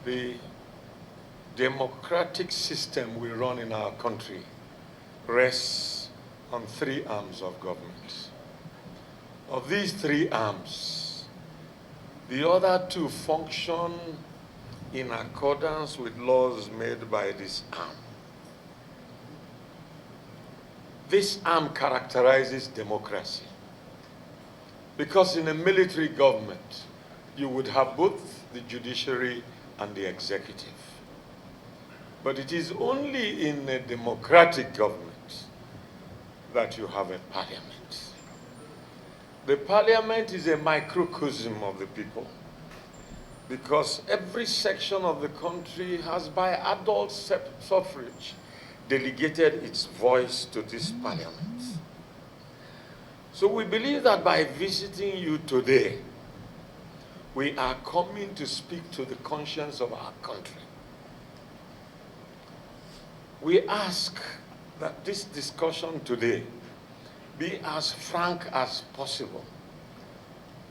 The democratic system we run in our country rests on three arms of government. Of these three arms, the other two function in accordance with laws made by this arm. This arm characterizes democracy because in a military government, you would have both the judiciary and the executive. But it is only in a democratic government that you have a parliament. The parliament is a microcosm of the people because every section of the country has, by adult suffrage, delegated its voice to this parliament. So we believe that by visiting you today, we are coming to speak to the conscience of our country. We ask that this discussion today be as frank as possible,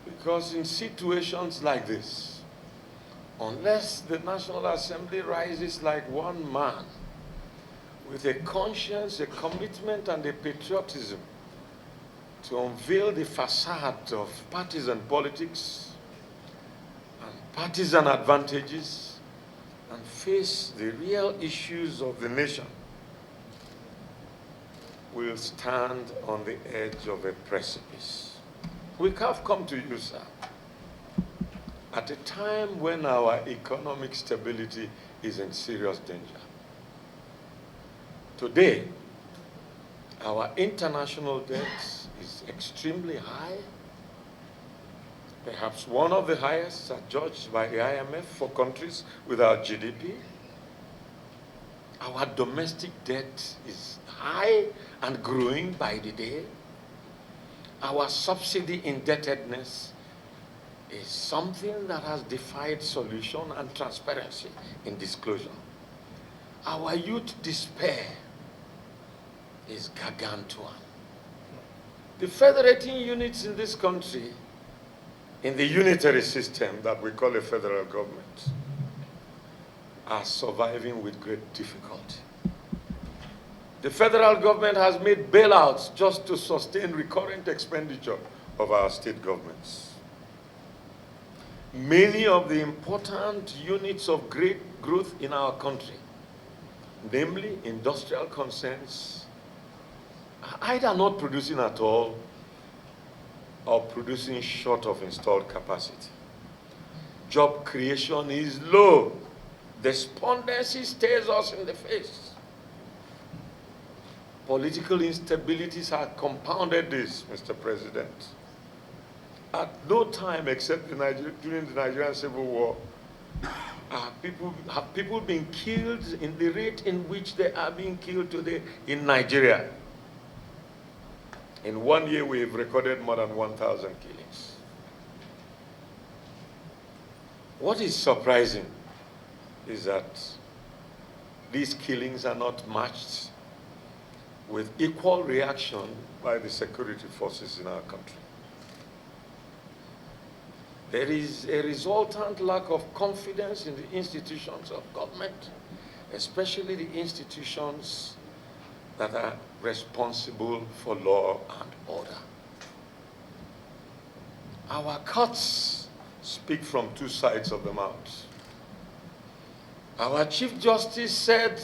because in situations like this, unless the National Assembly rises like one man with a conscience, a commitment, and a patriotism to unveil the facade of partisan politics and partisan advantages and face the real issues of the nation, will stand on the edge of a precipice. We have come to you, sir, at a time when our economic stability is in serious danger. Today, our international debt is extremely high, perhaps one of the highest judged by the IMF for countries without GDP. Our domestic debt is high and growing by the day. Our subsidy indebtedness is something that has defied solution and transparency in disclosure. Our youth despair is gargantuan. The federating units in this country, in the unitary system that we call a federal government, are surviving with great difficulty. The federal government has made bailouts just to sustain recurrent expenditure of our state governments. Many of the important units of great growth in our country, namely industrial concerns, are either not producing at all or producing short of installed capacity. Job creation is low. Despondency stares us in the face. Political instabilities have compounded this, Mr. President. At no time except during the Nigerian Civil War have people been killed in the rate in which they are being killed today in Nigeria. In 1 year, we have recorded more than 1,000 killings. What is surprising is that these killings are not matched with equal reaction by the security forces in our country. There is a resultant lack of confidence in the institutions of government, especially the institutions that are responsible for law and order. Our courts speak from two sides of the mouth. Our Chief Justice said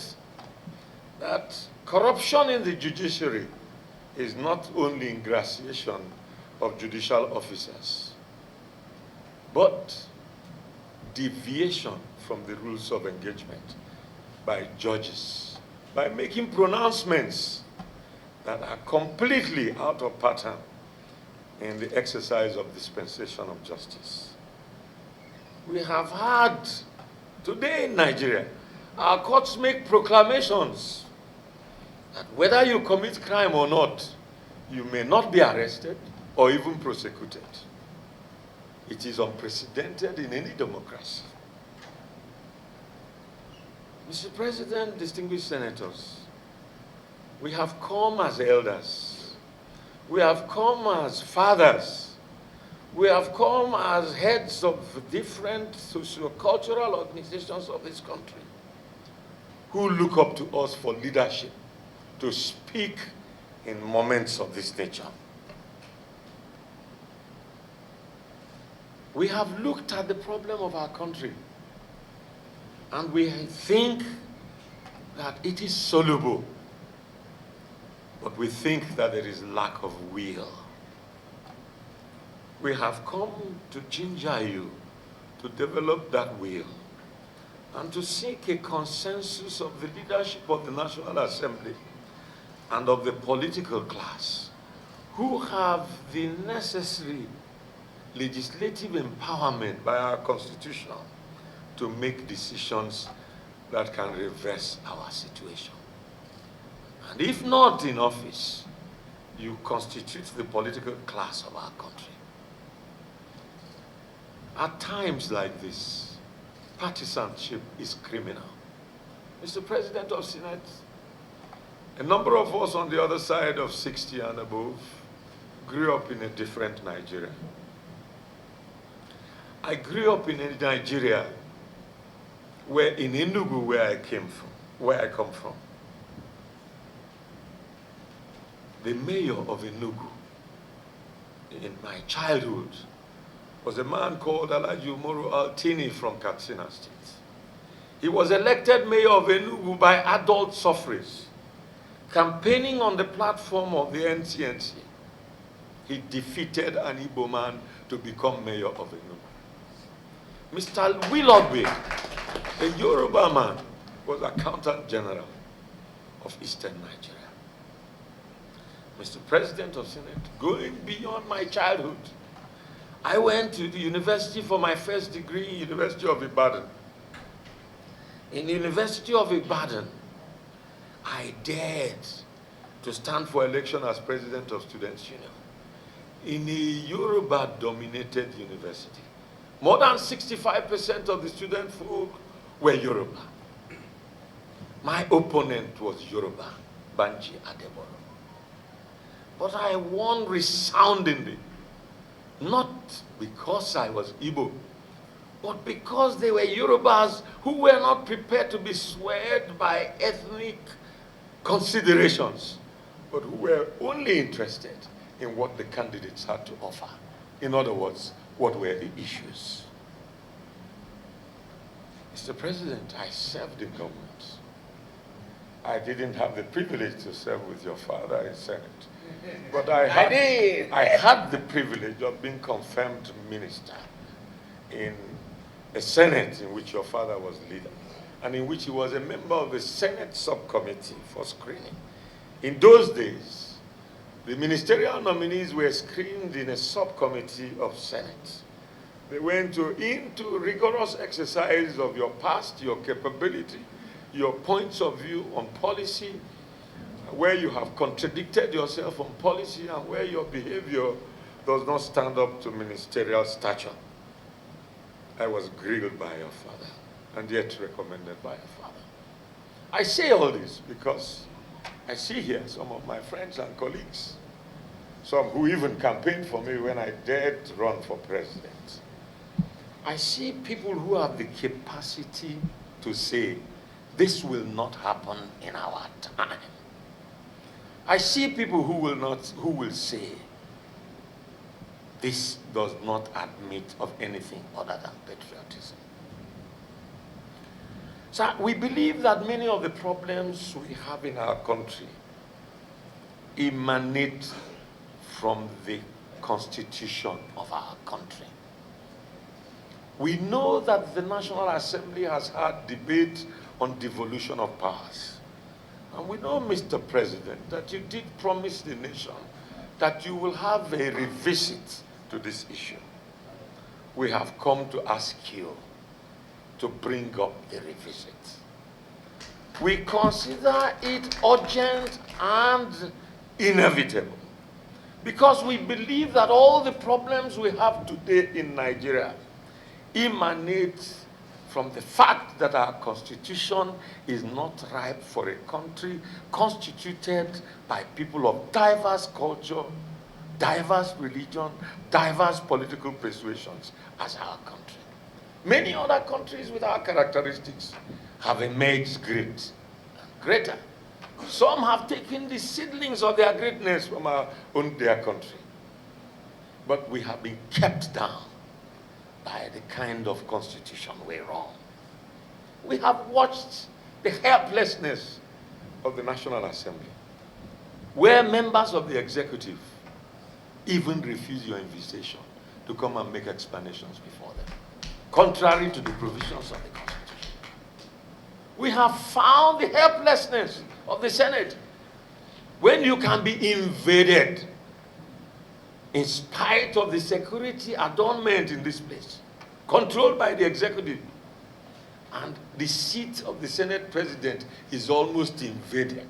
that corruption in the judiciary is not only ingratiation of judicial officers, but deviation from the rules of engagement by judges, by making pronouncements that are completely out of pattern in the exercise of dispensation of justice. We have had, today in Nigeria, our courts make proclamations that whether you commit crime or not, you may not be arrested or even prosecuted. It is unprecedented in any democracy. Mr. President, distinguished senators, we have come as elders. We have come as fathers. We have come as heads of different socio-cultural organizations of this country who look up to us for leadership to speak in moments of this nature. We have looked at the problem of our country and we think that it is soluble, but we think that there is lack of will. We have come to ginger you to develop that will and to seek a consensus of the leadership of the National Assembly and of the political class who have the necessary legislative empowerment by our Constitution to make decisions that can reverse our situation. And if not in office, you constitute the political class of our country. At times like this, partisanship is criminal. Mr. President of Senate, a number of us on the other side of 60 and above grew up in a different Nigeria. I grew up in a Nigeria where in Enugu, where I come from, the mayor of Enugu in my childhood was a man called Nwodo Altini from Katsina State. He was elected mayor of Enugu by adult suffrage, campaigning on the platform of the NCNC. He defeated an Igbo man to become mayor of Enugu. Mr. Willoughby, a Yoruba man, was Accountant General of Eastern Nigeria. Mr. President of Senate, going beyond my childhood, I went to the university for my first degree, University of Ibadan. In the University of Ibadan, I dared to stand for election as President of Students' Union in a Yoruba-dominated university. More than 65% of the student folk were Yoruba. My opponent was Yoruba, Banji Adeboro. But I won resoundingly, not because I was Igbo, but because they were Yorubas who were not prepared to be swayed by ethnic considerations, but who were only interested in what the candidates had to offer. In other words, what were the issues? Mr. President, I served in government. I didn't have the privilege to serve with your father in Senate. But I had the privilege of being confirmed minister in a Senate in which your father was leader, and in which he was a member of the Senate subcommittee for screening. In those days, the ministerial nominees were screened in a subcommittee of Senate. They went into rigorous exercise of your past, your capability, your points of view on policy, where you have contradicted yourself on policy and where your behavior does not stand up to ministerial stature. I was grilled by your father and yet recommended by your father. I say all this because I see here some of my friends and colleagues, some who even campaigned for me when I dared to run for president. I see people who have the capacity to say, this will not happen in our time. I see people who will say, this does not admit of anything other than patriotism. So we believe that many of the problems we have in our country emanate from the constitution of our country. We know that the National Assembly has had debate on devolution of powers. And we know, Mr. President, that you did promise the nation that you will have a revisit to this issue. We have come to ask you to bring up the revisit. We consider it urgent and inevitable because we believe that all the problems we have today in Nigeria emanate from the fact that our constitution is not ripe for a country constituted by people of diverse culture, diverse religion, diverse political persuasions as our country. Many other countries with our characteristics have emerged great and greater. Some have taken the seedlings of their greatness from their country. But we have been kept down by the kind of constitution we run. We have watched the helplessness of the National Assembly, where members of the executive even refuse your invitation to come and make explanations before them, contrary to the provisions of the Constitution. We have found the helplessness of the Senate when you can be invaded in spite of the security adornment in this place, controlled by the executive. And the seat of the Senate president is almost invaded,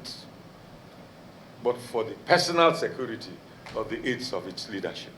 but for the personal security of the aides of its leadership.